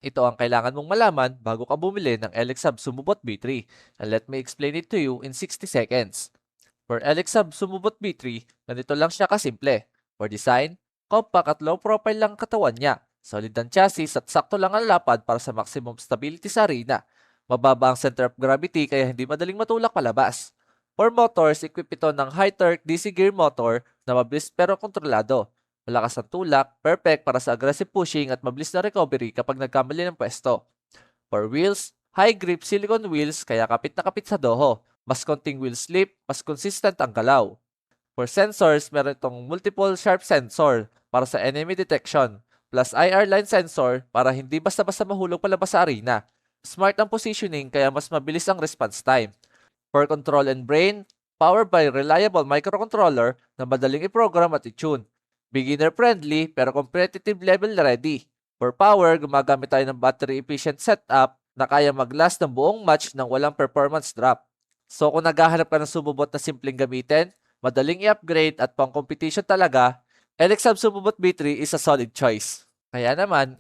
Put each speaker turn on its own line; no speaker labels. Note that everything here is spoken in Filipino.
Ito ang kailangan mong malaman bago ka bumili ng LXUB Sumubot B3, and let me explain it to you in 60 seconds. For LXUB Sumubot B3, ganito lang siya kasimple. For design, compact at low profile lang ang katawan niya. Solid ang chassis at sakto lang ang lapad para sa maximum stability sa arena. Mababa ang center of gravity kaya hindi madaling matulak palabas. For motors, equip ito ng high-torque DC gear motor na mabilis pero kontrolado. Malakas ang tulak, perfect para sa aggressive pushing at mabilis na recovery kapag nagkamali ng pwesto. For wheels, high grip silicone wheels kaya kapit na kapit sa doho. Mas konting wheel slip, mas consistent ang galaw. For sensors, meron itong multiple sharp sensor para sa enemy detection, plus IR line sensor para hindi basta-basta mahulog palabas sa arena. Smart ang positioning kaya mas mabilis ang response time. For control and brain, powered by reliable microcontroller na madaling i-program at i-tune. Beginner friendly pero competitive level ready. For power, gumagamit tayo ng battery efficient setup na kaya mag-last ng buong match nang walang performance drop. So kung naghahanap ka ng sumubot na simpleng gamitin, madaling i-upgrade at pang competition talaga, LXUB Sumubot B3 is a solid choice. Kaya naman,